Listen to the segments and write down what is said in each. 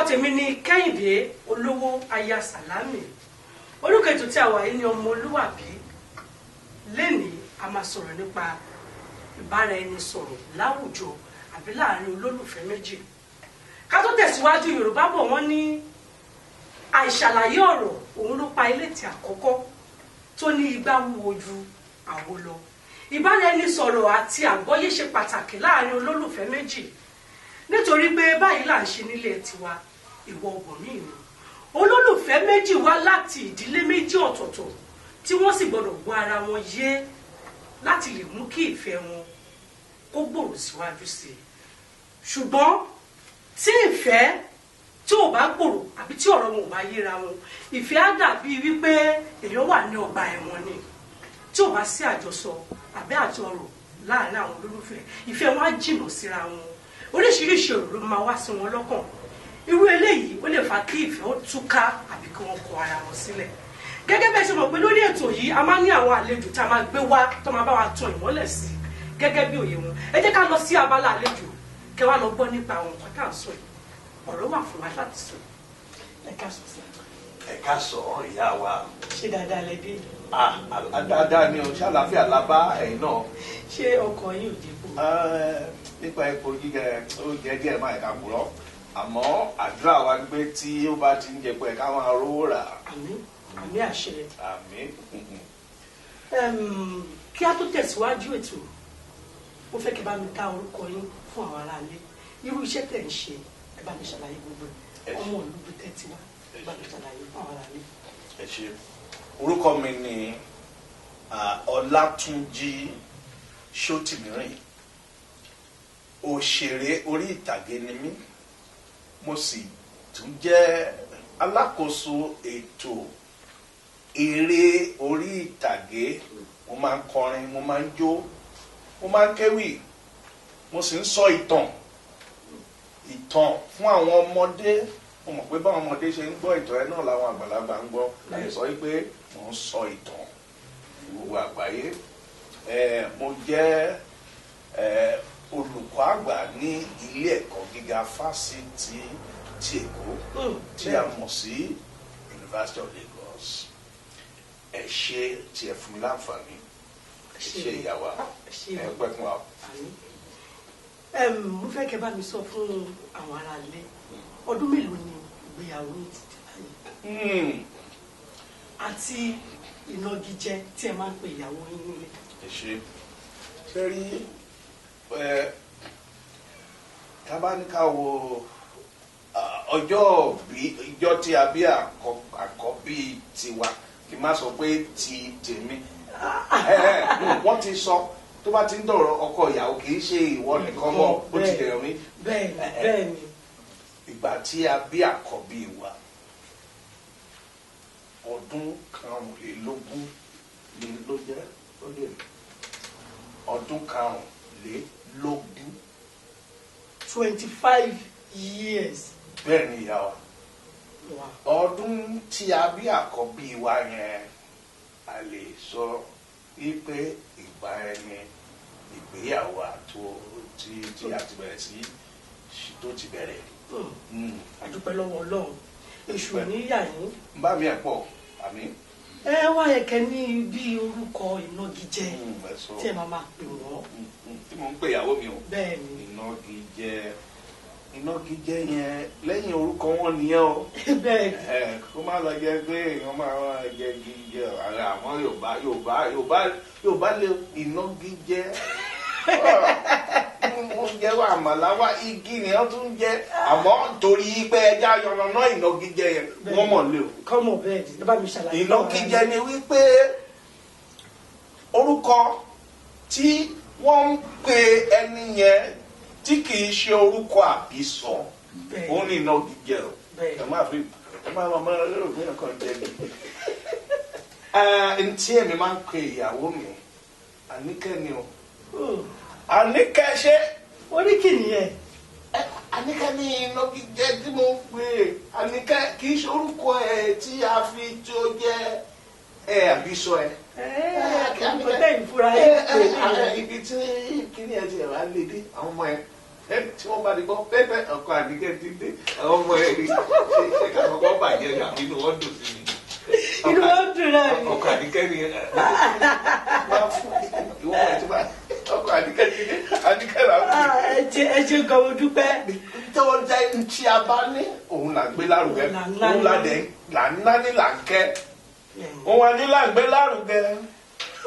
tèmi ni Kẹ́hìndé Olówó aya Sàlámì. Orúkọ ètò tí a wà yìí ni Ọmọlúwàbí. Lénìí a máa sọ̀rọ̀ nípa ìbáraẹnisọ̀rọ̀ láwùjọ àbí láàrin olólùfẹ́ méjì. Ká tó tẹ̀síwájú, Yorùbá bọ̀ wọ́n ní àìṣàlàyé ọ̀rọ̀ òun ló pa ilé tí àkọ́kọ́ tó ní igbá wúwo ju àwo lọ. Ìbáraẹnisọ̀rọ̀ àti àgbọ́yé ṣe pàtàkì láàrin olólùfẹ́ méjì nítorí pé báyìí là ń ṣe nílé tiwa ìwọ ọgbọ̀nmí ni. Olólùfẹ́ méjì wá láti ìdílé méjì ọ̀tọ̀ọ̀tọ̀ tí wọ́n sì gbọ́dọ̀ gbọ́ ara wọn yé láti lè mú kí ìfẹ́ wọn kó gbòòrò síwájú sí i. Ṣùgbọ́n tí ìfẹ́ tí ò bá gbòòrò àbí tí ọ̀rọ̀ wọn ò bá yéra wọn, ìfẹ́ á dàbí wípé èèyàn wà ní ọgbà ẹ̀wọ̀n ni. Tí ò bá sí àjọsọ àbí àjọrò láàrin àwọn olólùfẹ́, ìfẹ́ wọn á jìnnà síra wọn. Oríṣiríṣi ọ̀rọ̀ ló máa wá sí wọn lọ́kàn. Irú eléyìí ó lè fa kí ìfẹ́ ó túká àbí kí wọ́n kọ ara wọn sílẹ̀. Gẹ́gẹ́ bẹ́ẹ̀ ṣe mọ̀ pé lórí ètò yìí a máa ní àwọn àlejò tá a máa gbé wá tó máa bá wa tan ìmọ́lẹ̀ sí gẹ́gẹ́ bí òye wọn. Ẹ jẹ́ ká lọ sí abala àlejò kẹ́ wá lọ gbọ́ nípa àwọn nǹkan tá à ń sọ yìí. Ọ̀rọ̀ wà fún wa láti sọ. Ẹ ká sọ sí. Ẹ ká sọ ìyá wa. Ṣé dáadáa lẹ dé? Dáadáa ni o, ṣàlàáfíà la bá ẹ̀yin náà. Ṣé ọkọ yín ò dìbò? Nípa epo gígẹ ó jẹ díẹ̀ máa ẹ̀ka kúrọ́, àmọ́ àdúrà wa ni pé tí ó bá ti ń jẹ pé ká máa rówó rà. Àmín, àmín àṣẹ. Àmín. Kí a tó tẹ̀síwájú ètò, mo fẹ́ kí bá mi ká orúkọ yín fún àwọn aráalé. Irú iṣẹ́ tẹ̀ ń ṣe, ẹ bá mi ṣàlàyé gbogbo ẹ̀. Ọmọ ìlú tẹ́tí wá, ẹ bá mi ṣàlàyé fún àwọn aráalé. Ẹ ṣé. Orúkọ mi ni Ọlátúnjí Ṣótìmírìn. Òṣèré orí ìtàgé ni mí. Mo sì tún jẹ́ alákòóso ètò eré orí ìtàgé. Mo máa ń kọrin, mo máa ń jó, mo máa ń kéwì, mo sì ń sọ ìtàn fún àwọn ọmọdé. Mo mọ̀ pé báwọn ọmọdé ṣe ń gbọ́ ìtàn ẹ̀ náà làwọn àgbàlagbà ń gbọ́. Láti sọ wípé mo ń sọ ìtàn gbogbo àgbáyé. Mo jẹ́ olùkọ́ àgbà ní ilé ẹ̀kọ́ gíga fásitì ti Èkó tí a mọ̀ sí University of Lagos. Ẹ ṣé tí ẹ fún mi láǹfààní. Ẹ ṣé ìyá wa. Ẹ pẹ́ fún wa. Mo fẹ́ kẹ́ bá mi sọ fún àwọn aráalé, ọdún mélòó ni ìgbéyàwó yìí ti dé báyìí? Àti ìnagijẹ tí ẹ máa ń pè ìyàwó yín nílé. Ẹ ṣé. Ṣé rí ká bá ní ká wo ọjọ́ tí a bí àkọ́bí tiwa, kí n má sọ pé ti tèmi. Wọ́n ti sọ tó bá ti ń dọ̀rọ̀ ọkọ ìyàwó kì í ṣe ìwọ nìkan mọ́ bó ti dẹ̀rọ̀ mí. Bẹ́ẹ̀ni. Ìgbà tí a bí àkọ́bí wa, ọdún 25 ni ló jẹ́ lóde ọdún 25 25 years. Bẹ́ẹ̀ ni ìyá wa. Ọdún tí a bí àkọ́bí wa yẹn, a lè sọ wípé ìgbà ẹni ìgbéyàwó tí a ti bẹ̀rẹ̀ sí tó ti bẹ̀rẹ̀. A dúpẹ́ lọ́wọ́ Ọlọ́run. Èṣù níyà yín. Bá mi ẹ̀ pọ̀, àmín. Ẹ wá ẹ̀kẹ́ ní bí orúkọ ìnagijẹ tí ẹ máa pè wọ́n. Tí mo ń pè ìyàwó mi o. Bẹ́ẹ̀ni. Ìnagijẹ yẹn lẹ́yìn orúkọ wọn nìyẹn o. Bẹ́ẹ̀ni. Kó má lọ jẹ pé èèyàn máa jẹ gíjẹ ara àwọn Yorùbá lè ìnagijẹ. Wọ́n jẹ́ àmàlà wá igi ni wọ́n tún jẹ́, àmọ́ torí pé ẹja yọ̀nà ìnagijẹ yẹn wọ́n mọ̀ lé o. Kọ́mọ̀ bẹ́ẹ̀ ni, bá mi ṣàlàyé. Ìnagijẹ ni wípé orúkọ tí wọ́n ń pe ẹni yẹn tí kì í ṣe orúkọ àbísọ, òun ni ìnagijẹ o. Ẹ má lérò pé nǹkan jẹ mi. Ntí èmi máa ń pe ìyàwó mi, Àníkẹ́ ni o. Àníkẹ́ ṣe. Oríkì nìyẹn. Àníkẹ́ ní ìnagijẹ tí mo ń pè é. Àníkẹ́ kì í ṣe orúkọ ẹ tí a fi tí ó jẹ́ àbísọ ẹ. Kí n pẹ́ ìfura ẹ. Ibi tí kíní ẹ ti rà lédè àwọn ọmọ ẹ tí wọ́n bá ti gbọ́ pẹ́pẹ́ ọkọ̀ àdìgẹ́ ti dé àwọn ọmọ ẹ̀ rí ṣe ká kọ́kọ́ bàjẹ́ ní àwọn inú wọn dùn sí mi. inú wọn dùn náà ni. ọkọ̀ àdìgẹ́ ni máa fún ìwọ́n ẹ̀ tí máa ọkọ̀ àdìgẹ́ ti dé àdìgẹ́ là ń fi. ẹ ṣe gan mo dúpẹ́. tọ́wọ́ jẹ́ tí a bá ní òun là ń gbé lárugẹ òun là ń ná ní là ń kẹ́ òun wà ní là ń gbé lárugẹ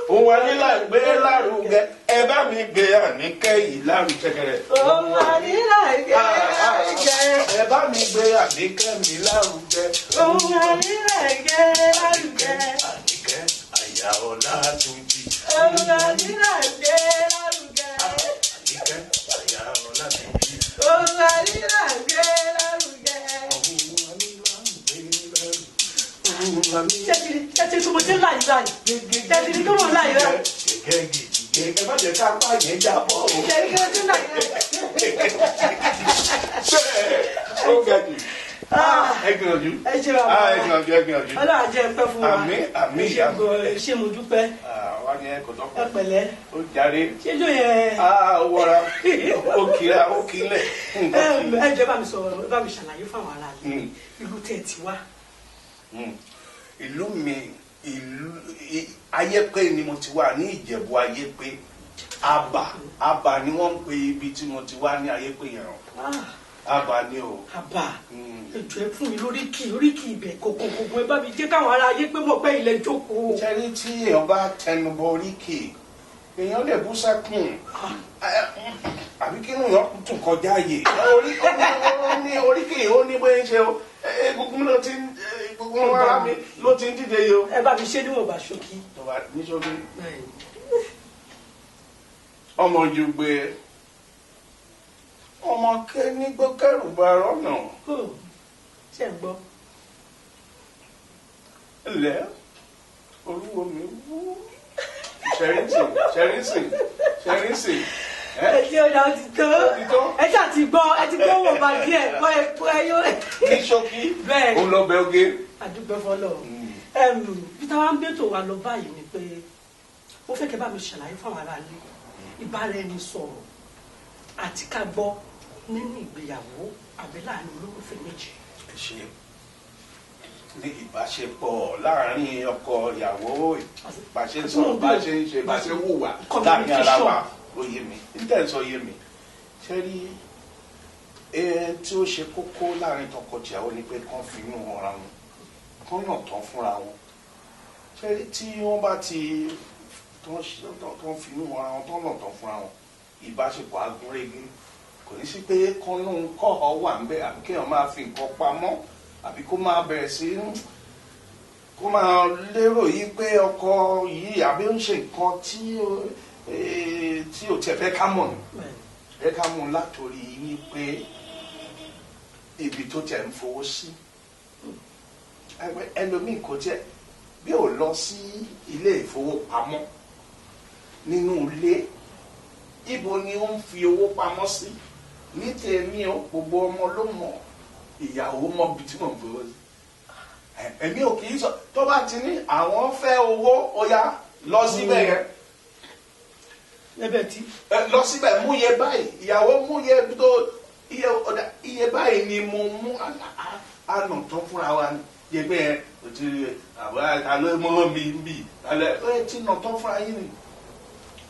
òun wà ní là ń gbé lárugẹ ẹ bá mi gbé Àníkẹ́ yìí lárugẹ kẹrẹ. òun wà ní là ń gbé lárugẹ. ẹ bá mi gbé Àníkẹ́ mi lárugẹ. òun wà ní là ń gbé lárugẹ. Àníkẹ́ àyà Ọlátúnjí. òun wà ní là ń gbé lárugẹ. Àníkẹ́ àyà Ọlátúnjí. òun wà ní là ń gbé lárugẹ. Tẹ́tí tó mo ti ń láyé báyìí. Tẹ́tí ní tó mọ̀ láyé báyìí. Ẹ má jẹ́ ká bá yẹn jábọ̀ o. Tẹ́tí kí wọ́n ti ń láyé báyìí. Ó ga jù. Ẹ gbìyànjú. Ẹ ṣe bàbá wa. Ẹ gbìyànjú, ẹ gbìyànjú. Ọlọ́run á jẹ́ pẹ́ fún wa. Àmín, àmín. Ẹ ṣe gan-an, ṣé mo dúpẹ́. Wá ní ẹ kò tọ́ Ẹ fún. pẹ̀lẹ́. Ó jáde. Ṣé ló yẹ? Ó wọra. Ó kíra, ó kílẹ̀. Ẹ jẹ́ bá mi sọ̀rọ̀, bá mi ṣàlàyé fáwọn ará ilé. Ìlú tẹ̀ ti wá. Ìlú mi Ayépé ni mo ti wà ní Ìjẹ̀bú Ayépé. Àbà ni wọ́n ń pe ibi tí mo ti wá ní Ayépé yẹn. Àbà ni o. Àbà ètò ẹ fún mi oríkì ibẹ̀ kòkòkò ẹ bá mi jẹ́ káwọn ará Ayépé mọ̀ pé ilẹ̀ jókòó. Ṣẹ́rí tí èèyàn bá tẹnubọ oríkì èèyàn lè bú sẹ́kùn àbí kí èèyàn tún kọjá yè. Oríkì ó ní bóyá ń ṣe o egungun ló ti ń egungun ara mi ló ti ń dìde yìí o. Ẹ bá mi ṣe níwọ̀nba ṣókí. Ní ṣókí. Ọmọ Ojúgbe ọmọ kẹ́ni gbọ́kẹ́rù bá rọ́nà. Ṣé ń gbọ́? Ilẹ̀ olúwo mi wú. Ṣẹ́rísì. Ẹ ti ọ̀dà ti tó. Ẹ ṣáà ti gbọ́ ẹ ti gbọ́ wọ̀ bá díẹ̀ gbọ́ ẹ yóò. Ní ṣókí bẹ́ẹ̀ òun lọ bẹ oge. Àdúgbò fọlọ́. Peter wa ń bètò wa lọ báyìí ni pé ó fẹ́ kẹ́ bá mi ṣàlàyé fáwọn ará ilé ìbáraẹnisọ̀rọ̀ àti ká gbọ́ nínú ìgbéyàwó àbí láàrin olólùfẹ́ méjì. Ẹ ṣe ní ìbáṣepọ̀ láàrin ọkọ ìyàwó bá ṣe ń sọ̀rọ̀ bá ṣe ń ṣe bá ṣe ń hùwà láàrin ara wa ó yé mi nítẹ̀sọ́ yé mi ṣe rí tí ó ṣe kókó láàrin tọkọtìyàwó ni pé kán fi inú ọ̀ra wọn kán yàn tán fúnra wọn ṣe rí tí wọ́n bá ti tán fi inú ọ̀ra wọn tán yàn tán fúnra wọn ìbáṣepọ̀ agúnrégé kò ní sí pé kánú kọ́ ọ wà ń bẹ àbí kéèyàn máa fi nǹkan pamọ́ àbí kó máa bẹ̀rẹ̀ sí kó máa lérò yìí pé ọkọ yìí àbí ó ń ṣe nǹkan tí ò tiẹ̀ fẹ́ ká mọ̀ fẹ́ ká mọ̀ látòrí yìí pé ibi tó tiẹ̀ ń fowó sí ẹlòmíì kò tiẹ̀ bí ò lọ sí ilé ìfowópamọ́ nínú ilé ibo ni ó ń fi owó pamọ́ sí ní tèmi o gbogbo ọmọ ló mọ̀ ìyàwó mọ̀ bí tí mò ń gbowó sí èmi ò kì í sọ tó bá ti ní àwọn fẹ́ owó ó yá lọ síbẹ̀ yẹn ẹbẹ̀ tí. lọ síbẹ̀ mú iye báyìí ìyàwó mú iye tó iye báyìí ni mo mú àná tán fúnra wa ni yẹ pé ẹ o ti àwọn àlọ́ mọ́ mi ń bì alẹ́ ẹ ti nà tán fúnra yín ni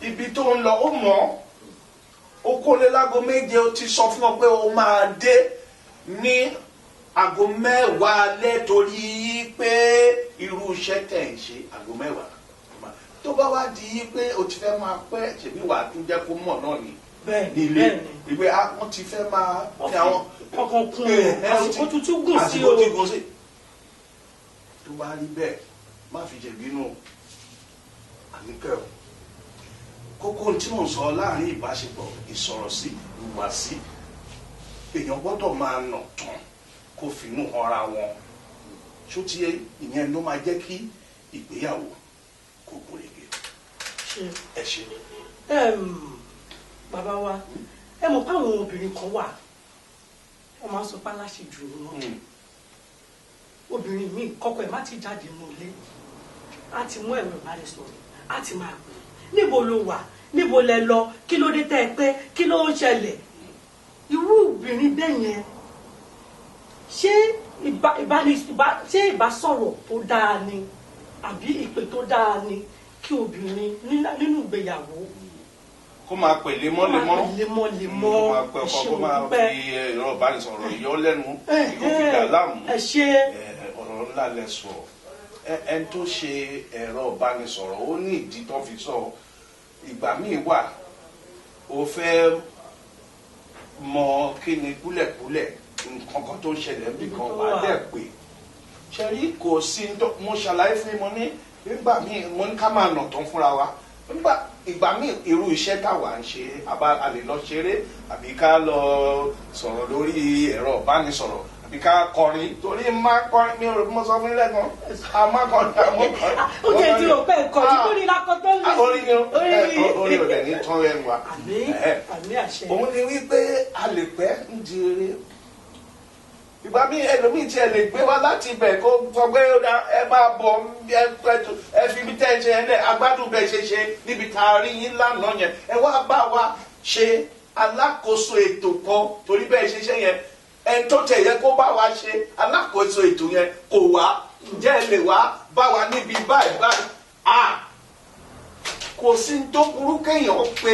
ibi tó ń lọ ó mọ̀ ó kólé lágo méje ó ti sọ fún ọ pé ó máa dé ní aago mẹ́wàá lẹ́tọ̀rí pé irú iṣẹ́ tẹ̀ ń ṣe aago mẹ́wàá tó bá wá di pé o ti fẹ́ máa pẹ́ ṣèbí wàá tún jẹ́ kó mọ̀ náà ni nílé ìwé wọ́n ti fẹ́ máa ní àwọn ọkàn kun àsìkò tuntun gùn sí o àsìkò tí gùn sí tó bá rí bẹ́ẹ̀ má fi jẹ̀bínú Àníkẹ́ o kókó tí mò ń sọ láàrin ìbáṣepọ̀ ìsọ̀rọ̀sí ìhùwàsí èèyàn gbọ́dọ̀ máa nà tán kó finú ọra wọn ṣó tí ìyẹn ló máa jẹ́ kí ìgbéyàwó kó gúnrégé. ẹ ṣe. bàbá wa ẹ mọ̀ pé àwọn obìnrin kan wà wọ́n máa ń sọ pé aláṣejù ni wọ́n obìnrin míì kọ́kọ́ ẹ̀ má ti jáde nínú ilé á ti mú ẹ̀rọ ìbánisọ̀rọ̀ á ti máa pè níbo ló wà níbo lẹ lọ kí ló dé tẹ́ ẹ pé kí ló ń ṣẹlẹ̀ irú obìnrin bẹ́ẹ̀ yẹn ṣé ìbásọ̀rọ̀ tó dáa ni àbí ìpè tó dáa ni kí obìnrin nínú ìgbéyàwó kó máa pè lemọ́lemọ́ lemọ́ kó máa pẹ́ ọkọ kó máa fi ẹ̀rọ ìbánisọ̀rọ̀ yọ lẹ́nu kó fi dà láàmú ọ̀rọ̀ ńlá lẹ sọ ẹni tó ṣe ẹ̀rọ ìbánisọ̀rọ̀ ó ní ìdí tó fi sọ ìgbà míì wà ó fẹ́ mọ kí ni kúlẹ̀kúlẹ̀ nǹkan kan tó ṣẹlẹ̀ níbi kan wà á dẹ̀ pé ṣẹ́rí kò sí mo ṣàlàyé fún mo ní nígbà míì mo ní ká máa nà tán fúnra wa ìgbà míì irú iṣẹ́ táwa ń ṣe a lè lọ ṣeré àbí ká lọ sọ̀rọ̀ lórí ẹ̀rọ ìbánisọ̀rọ̀ àbí ká kọrin torí má kọrin mi ò mọ sọ fún ilé kan a má kọrin àmọ́ kọrin. ó jẹ́ tí o pẹ́ kọrin lórí lakọ́tọ́ lè. orí ò dẹ̀ ní tán ẹnu wa. àmì àṣẹ. òun ni wípé a lè pẹ́ ń di eré ìgbà míì ẹlòmíì tí ẹ lè gbé wá láti ibẹ̀ kó sọ pé ẹ máa bọ̀ ẹ fi bí tẹ́ ẹ ṣe ẹ agbádùn bẹ́ẹ̀ ṣe ṣe níbi tá a rí yín lánàá yẹn ẹ wá bá wa ṣe alákòóso ètò kan torí bẹ́ẹ̀ ṣe ṣe yẹn ẹni tó tẹ̀ yẹ kó bá wa ṣe alákòóso ètò yẹn kò wá ǹjẹ́ ẹ lè wá bá wa níbi báyìí kò sí tó burú kéèyàn pe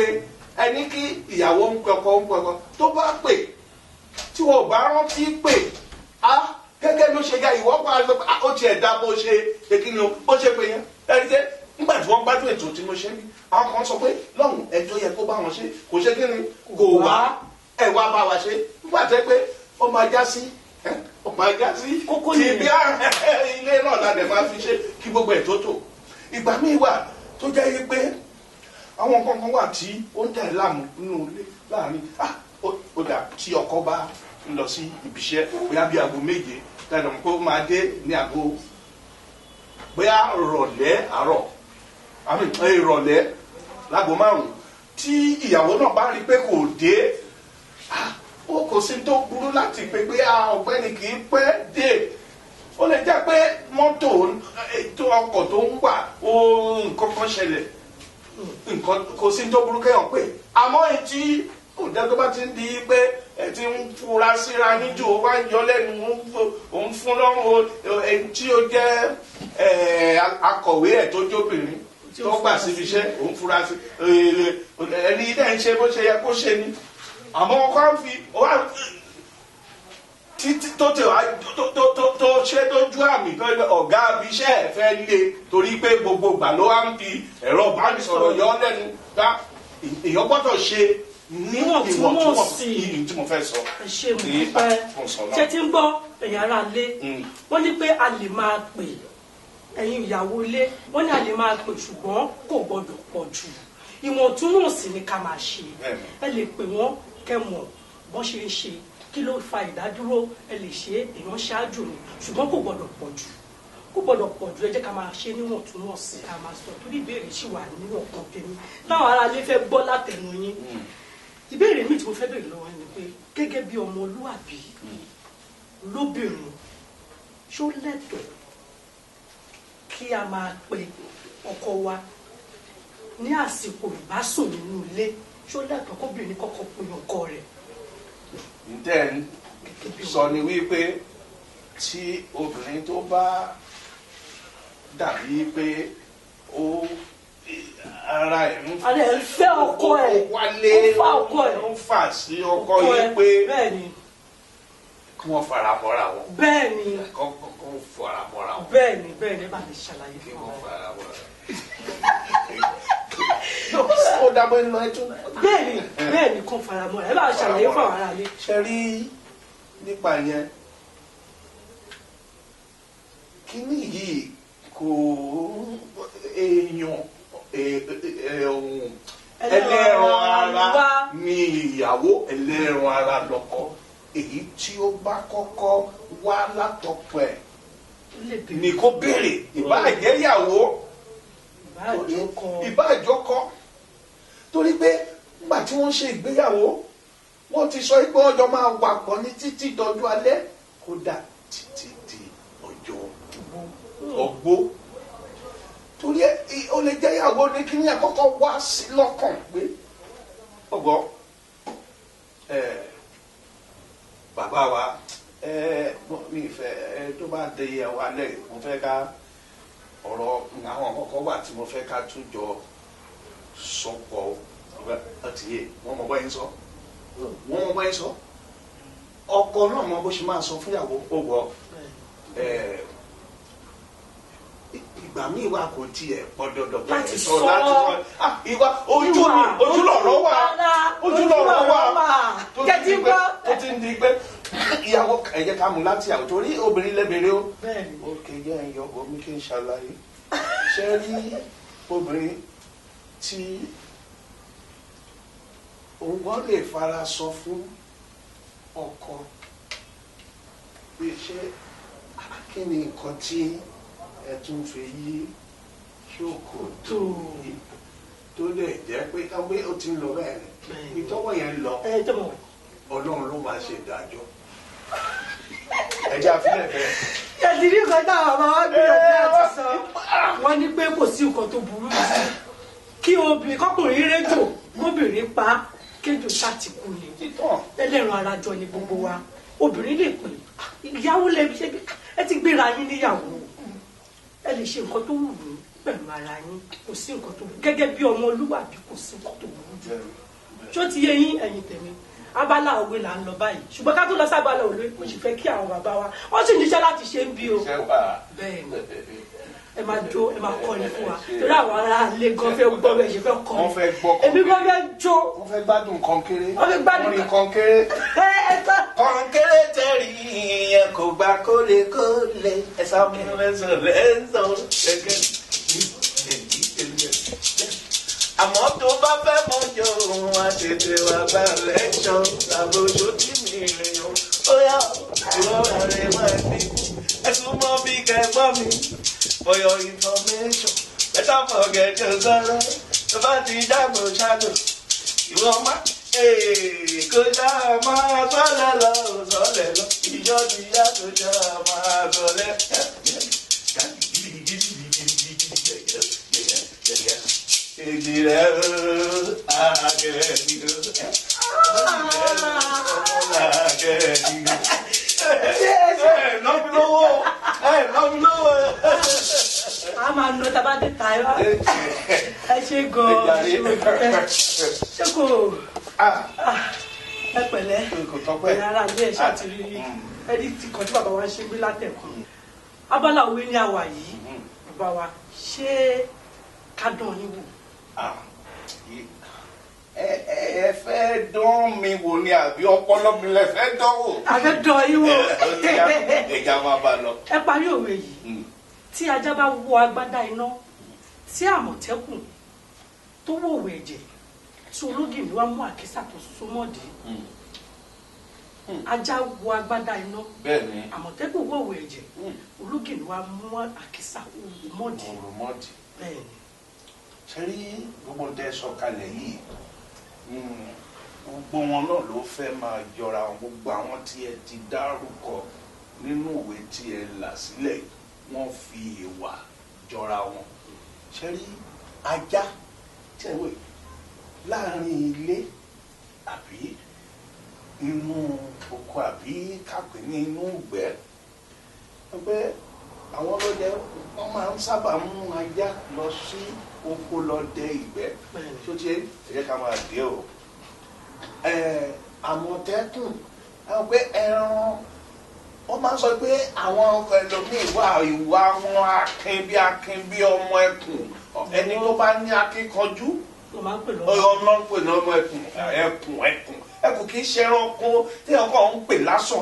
ẹni kí ìyàwó ń pẹkọ tó bá pè tí wọn bá rántí pé gẹ́gẹ́ ló ṣe ya ìwọ pa ó tiẹ̀ dá bó ṣe èkìní o ó ṣe pé yẹn ẹni tẹ́ nígbà tí wọ́n gbádùn ètò tí mo ṣe bí àwọn kan sọ pé lọ́hùn ẹjọ́ yẹ kó bá wọn ṣe kò ṣe kí ni kò wá ẹ wá bá wa ṣe nígbà tẹ́ pé ó máa já sí kókó ní ibi ilé náà la dẹ̀ máa fi ṣe kí gbogbo ẹ̀ tó tò ìgbà míì wà tó jẹ́ yí pé àwọn kankan wà tí ó ń tẹ̀ láàmú nínú ilé láàrin ó dà tí ọkọ bá ń lọ sí ibiṣẹ́ bóyá bí aago 7 tẹ̀lé pé ó máa dé ní aago bóyá ìrọ̀lẹ́ àárọ̀ àmì ìrọ̀lẹ́ láago 5 tí ìyàwó náà bá rí pé kò dé ó kò sí tó burú láti pé ọ̀gbẹ́ni kì í pẹ́ dé ó lè jẹ́ pé mọ́tò ètò ọkọ̀ tó ń wà nǹkan kan ṣẹlẹ̀ kò sí tó burú kéèyàn pé àmọ́ ètí òjá tó bá ti ń di pé ẹ ti ń fura síra níjó wá ń yọ lẹ́nu òun fún lọ́rùn ẹni tí ó jẹ́ akọ̀wé ẹ̀ tó jóbìnrin tó gbà síbi iṣẹ́ òun fura sí ẹni ilé ń ṣe bó ṣe yẹ kó ṣe ni àmọ́ ọkọ̀ á fi títí tó tẹ̀ wá tó ṣe lójú àmì tó ọ̀gá ibi iṣẹ́ ẹ̀ fẹ́ lé torí pé gbogbo ìgbà ló wá ń fi ẹ̀rọ ìbánisọ̀rọ̀ yọ lẹ́nu dá èèyàn gbọ́dọ̀ ṣe ní ìwọ̀ntúnwọ̀nsí tí mo fẹ́ sọ. ṣe mo dúpẹ́ ṣe ti ń gbọ́ ẹ̀yin ará ilé wọ́n ní pé a lè máa pè ẹ̀yin ìyàwó ilé wọ́n ní a lè máa pè ṣùgbọ́n kò gbọ́dọ̀ pọ̀ jù ìwọ̀ntúnwọ̀nsí ni ká máa ṣe ẹ lè pè wọ́n kẹ́ mọ̀ bọ́n ṣe ń ṣe kí ló fa ìdádúró ẹ lè ṣe èèyàn ṣáájú ni ṣùgbọ́n kò gbọ́dọ̀ pọ̀ jù ẹ jẹ́ ká máa ṣe níwọ̀ntúnwọ̀nsí ká máa sọ torí ìbéèrè ṣì wà nínú ọ̀kan tèmi táwọn ará ilé fẹ́ gbọ́ látẹnu yín ìbéèrè mi tí mo fẹ́ béèrè lọ́wọ́ ni pé gẹ́gẹ́ bí ọmọlúwàbí lóbìnrin ṣó lẹ́tọ̀ọ́ kí a máa pe ọkọ wa ní àsìkò ìbásùn nínú ilé ṣó lẹ́tọ̀ọ́ kóbìnrin kọ́kọ́ pe ọkọ rẹ̀. ǹtẹ́ sọ ni wípé tí obìnrin tó bá dàbí pé ara ẹ̀ ń fẹ́ ọkọ ẹ̀ wálé ń fà sí ọkọ yìí pé kí wọ́n fara mọ́ra wọn. bẹ́ẹ̀ni kọ́ fara mọ́ra wọn. bẹ́ẹ̀ni bá mi ṣàlàyé kí fún wọ́n wa. fara mọ́ra wọn. ó dábọ̀ inú ẹ̀ tún. bẹ́ẹ̀ni kàn fara mọ́ra ẹ bá ṣàlàyé fún àwọn ará ilé. ṣe rí nípa yẹn kíní yìí kò èèyàn ẹlẹ́ran ara ni ìyàwó ẹlẹ́ran ara lọ́kọ èyí tí ó bá kọ́kọ́ wá látọkọ ẹ̀ ni kó béèrè ìbáàjẹ́ ìyàwó ìbáàjọ́kọ torí pé nígbà tí wọ́n ṣe ìgbéyàwó wọ́n ti sọ pé ọjọ́ máa wà pọ̀ ní títí dọjú alẹ́ kódà títí di ọjọ́ ọgbó torí ó lè jẹ́ ìyàwó ní kí ní àkọ́kọ́ wá sí lọ́kàn pé ọgbọ́ bàbá wa mi fẹ́ tó bá dé ìyàwó alẹ́ mo fẹ́ ká ọ̀rọ̀ àwọn kọ̀ọ̀kan wà tí mo fẹ́ ká tún jọ sọ̀pọ̀ ọtí yé wọ́n mọ̀ báyìí sọ ọkọ náà mọ bó ṣe máa sọ fúnyàwó ó wọ ìgbà míì wà kò tiẹ̀ pọ̀ dandan láti sọ ìwà ojúlọ̀rọ̀ wà tó ti ń di pé ìyàwó ẹ jẹ́ ká mú láti àwọ̀ torí obìnrin lẹ́bẹ̀rẹ̀ ó òkè yẹ́ ẹ̀yọ́ omi kí n ṣàlàyé ṣe rí obìnrin tí òun gan lè fara sọ fún ọkọ pé ṣé kí ni nǹkan tí ẹ tún fi yí ṣòkò tó lè jẹ́ pé káwé ó ti ń lọ bẹ́ẹ̀ ni ìtọ́wọ́ yẹn lọ ọlọ́run ló máa ṣe ìdájọ́ ẹjẹ́ àfihàn bẹ́ẹ̀. yàtìrí nǹkan táwọn bàbá wa gbìyànjú àti sọ wọ́n ní pé kò sí nǹkan tó burú jù kí obìnrin kọkùnrin rédò obìnrin pa kéjò ṣàtìkù ni ẹlẹ́ran ara jọ ni gbogbo wa obìnrin lè pè ìyàwó lè ṣe ẹ ti gbéra yín níyàwó ẹ lè ṣe nǹkan tó wù yín pẹ̀lú ara yín kò sí nǹkan tó burú gẹ́gẹ́ bí ọmọlúwàbí kò sí nǹkan tó burú jù tó ti yé yín ẹ̀yin tèmi abala òwe là ń lọ báyìí ṣùgbọ́n ká tó lọ sábàlá òwe mo sì fẹ́ kí àwọn bàbá wa wọ́n sì níṣẹ́ láti ṣe ń bí o bẹ́ẹ̀ ni ẹ máa jó ẹ máa kọ́ ni fún wa torí àwọn ará ilé gan fẹ́ gbọ́ bẹ́ẹ̀ ṣe fẹ́ kọ́ ni èmi gan fẹ́ jó wọ́n fẹ́ gbádùn kọ́ńkéré wọ́n fẹ́ gbádùn kọ́ńkéré kọ́ńkéré tẹ̀rí yẹn kò gbà kólekóle ẹ̀sà mú lẹ́sọ̀ gẹ́gẹ́ àmọ́ tó bá fẹ́ mọ́jọ́ òun àtètè wà bá lẹ́jọ́ àbójú tí mi rìn ó ó yá ìrọ̀rùn rẹ̀ máa ní ẹ̀sùn mọ́ bí kẹ́gbọ́n mi for your information better forget your sorrow tó bá ti jágbó ṣáàdù ìwọ má kó ṣáà máa sọ́lẹ̀ lọ ìjọ ti yá kó ṣáà máa sọ́lẹ̀. Ìdílé a máa nọ tá a bá dé tayọ ẹ ṣe gan ṣé kò ẹ pẹ̀lẹ́ ẹ ara ilé ẹ ṣàtìrí ẹni tí kan tí bàbá wa ṣe gbé látẹ̀kùn abala òwe ní àwà yìí bàbá wa ṣé ká dán yín wò. ẹ fẹ́ dán mi wò ni àbí ọpọlọ mi lẹ fẹ́ dán wò. a fẹ́ dán yín wò. ẹja máa bá lọ. ẹ parí òwe yìí tí ajá bá wọ agbádá iná tí àmọ̀tẹ́kùn tó wòwò ẹ̀jẹ̀ tí ológìnní wá mú àkísà tó so mọ́dì ajá wọ agbádá iná àmọ̀tẹ́kùn wòwò ẹ̀jẹ̀ ológìnní wá mú àkísà mọ́dì bẹ́ẹ̀ ni. ṣe rí gbogbo tẹ sọ kalẹ̀ yìí gbogbo wọn náà ló fẹ́ máa jọra wọn gbogbo àwọn tí ẹ ti dárúkọ nínú ìwé tí ẹ là sílẹ̀ wọ́n fi ìwà jọra wọn. ṣe rí ajá tẹ̀wé láàrin ilé àbí inú oko àbí kápẹ́ ní inú ìgbẹ́ pé àwọn ọlọ́dẹ wọ́n máa ń sábà mú ajá lọ sí oko lọ dẹ ìgbẹ́ tó ti ẹ jẹ́ ká máa dé o. Àmọ̀tẹ́kùn àwọn pé ẹran wọ́n máa ń sọ pé àwọn ẹlòmíì wà ìwà wọn akin bí ọmọ ẹkùn ẹni tó bá ní akíkanjú ọmọ ń pè ní ọmọ ẹkùn kì í ṣe ẹranko tí ọkọ ń pè lásán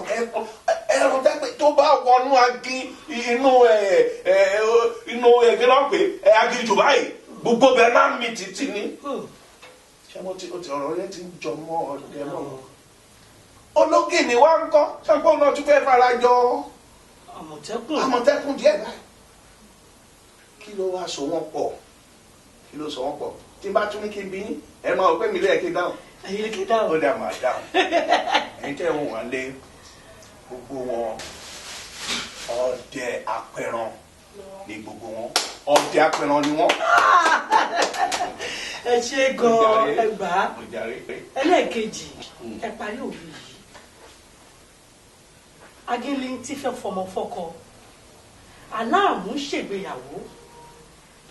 ẹran tẹ́pẹ́ tó bá wọnú agin inú ẹgbẹ́ náà pé aginjù báyìí gbogbo bẹ́ẹ̀ náà mi títí ni. ṣé mo ti ọ̀rọ̀ yẹn ti ń jọ mọ́ ọdẹ náà ológìnní wa ń kọ́ ṣàgbọ́n náà tún fẹ́ fara jọ àmọ̀tẹ́kùn díẹ̀ báyìí kí ló wá so wọ́n pọ̀ tí n bá tún ní kí n bí ẹ máa wọ pé mi lẹ́yìn kí n dáhùn ó dà máa dáhùn ẹ̀yin tẹ́ wọn wà lé gbogbo wọn ọdẹ apẹran ní gbogbo wọn ọdẹ apẹran ni wọn. ẹ ṣe gan ẹgbàá ẹlẹ́ẹ̀kejì ẹ parí òwe yìí agínlé tí fẹ́ fọmọ fọ́kọ aláàmú ṣègbéyàwó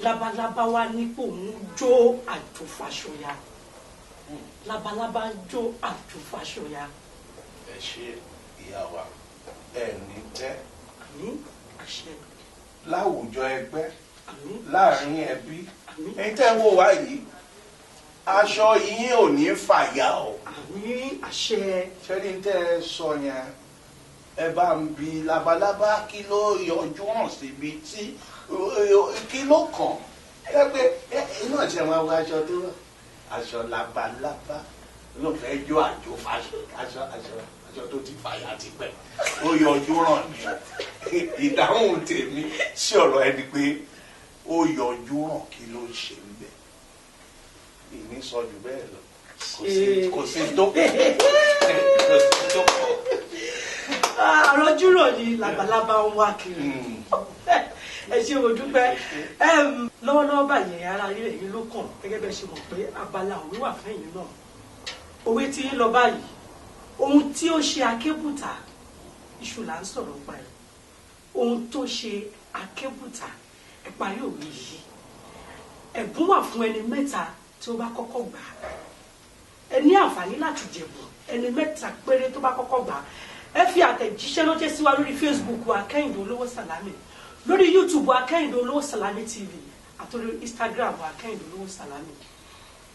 labalábá wa nípò ń jó àjòfàṣọyà labalábá ń jó àjòfàṣọyà. ẹ ṣe ìyá wa ẹ ní tẹ́ àmín àṣẹ. láwùjọ ẹgbẹ́ àmín láàrin ẹbí àmín ẹ̀yin tẹ́ ń wò wá yìí aṣọ yín ò ní fàyà o. àmín àṣẹ. ṣẹ́ni tẹ́ ẹ sọ yẹn ẹ bá ń bi labalábá kí ló yọjú hàn síbi tí kí ló kàn ẹ pé inú ọ̀sẹ̀ máa wọ aṣọ tó aṣọ labalábá ló fẹ́ jó àjò aṣọ tó ti fàyà ti pẹ́ ó yọjú hàn ní ìdáhùn tèmi sí ọ̀rọ̀ ẹni pé ó yọjú hàn kí ló ṣe ń bẹ̀ ìní sọ jù bẹ́ẹ̀ lọ kò sí tó àròjúrò ni labalábá ń wá kiri ẹ ṣe mo dúpẹ́ lọ́wọ́lọ́wọ́ báyìí ara yìí ló kàn gẹ́gẹ́ bẹ́ẹ̀ ṣe mọ̀ pé abala òwe wà fẹ́yìn náà òwe tí ń lọ báyìí ohun tí ó ṣe akébùtà iṣu là ń sọ̀rọ̀ pa ẹ̀ ohun tó ṣe akébùtà ẹ parí òwe yìí ẹ̀bùn wà fún ẹni mẹ́ta tí ó bá kọ́kọ́ gbà á ẹ ní àǹfààní láti jẹ̀bù ẹni mẹ́ta péré tó bá kọ́kọ́ gbà á ẹ fi àtẹ̀jíṣẹ́ lọ́jọ́ sí wa lórí Facebook wa Kẹ́hìndé Olówó Sàlámì lórí YouTube wa Kẹ́hìndé Olówó Sàlámì TV àti lórí Instagram wa Kẹ́hìndé Olówó Sàlámì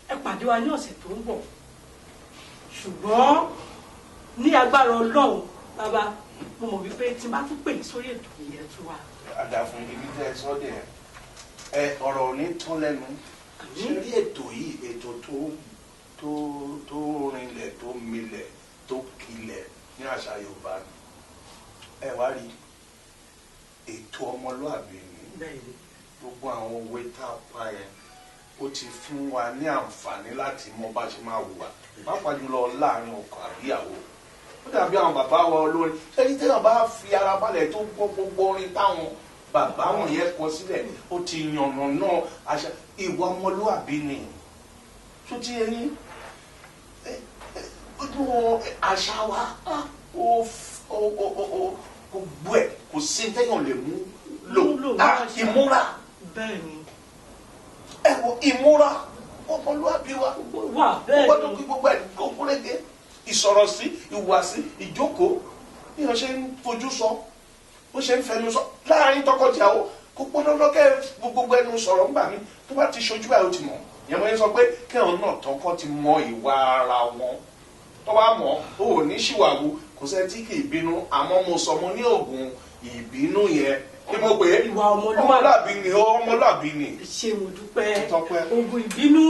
ẹ pàdé wa ní ọ̀sẹ̀ tó ń bọ̀ ṣùgbọ́n ní agbára Ọlọ́run bàbá mo mọ̀ wípé tí n bá tún pè ní sórí ètò yìí ẹ tún wà. àdàfún ibi tẹ́ ẹ sọ dẹ̀ ẹ ọ̀rọ̀ ò ní tán lẹ́nu ṣe rí ètò yìí ètò tó rinlẹ̀ tó milẹ̀ tó kilẹ̀ ní àṣà Yorùbá ẹ wá rí ètò ọmọlúàbí ni gbogbo àwọn òwe tá a pa yẹn ó ti fún wa ní àǹfààní láti mọ bá ṣe máa hùwà pàápàá jùlọ láàrin ọkọ àbíyàwó ó dàbí àwọn bàbá wa olórin ẹni téèyàn bá fi ara balẹ̀ tó gbọ́ gbogbo orin táwọn bàbá wọn yẹn kọ sílẹ̀ ó ti yànnà náà àṣà ìwà ọmọlúàbí ni tó ti ẹni ojú àṣà wa gbogbo ẹ̀ kò sí téèyàn lè mú lò ìmúra ẹ wo ìmúra ọmọlúàbí wa gbọ́dọ̀ kí gbogbo ẹ̀ kó kúrẹ́gẹ́ ìsọ̀rọ̀ sí ìhùwàsí ìjókòó bí wọ́n ṣe ń fojú sọ bó ṣe ń fẹnu sọ láàrin tọkọtìyàwó kó gbọ́dọ̀ lọ́kẹ́ gbogbo ẹnu sọ̀rọ̀ ńgbà mi tó bá ti ṣojú ẹ̀ ó ti mọ̀ ìyẹn mo ní sọ pé kẹ́hìn náà tọkọ ti mọ ìwà ara wọn tó bá mọ̀ ó ò ní ṣìwàwù kò sẹ́ tí kì í bínú àmọ́ mo sọ mo ní oògùn ìbínú yẹn kí mo pè é ọmọlúàbí ni. ṣé mo dúpẹ́ oògùn ìbínú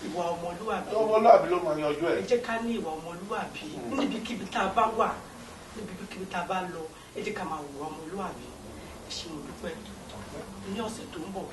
ìwà ọmọlúàbí ló máa yanjú ẹ̀. ẹ jẹ́ ká ní ìwà ọmọlúàbí níbikíbi tá a bá wà níbikíbi tá a bá lọ ẹ jẹ́ ká máa wùwà ọmọlúàbí ẹ ṣé mo dúpẹ́ ní ọ̀sẹ̀ tó ń bọ̀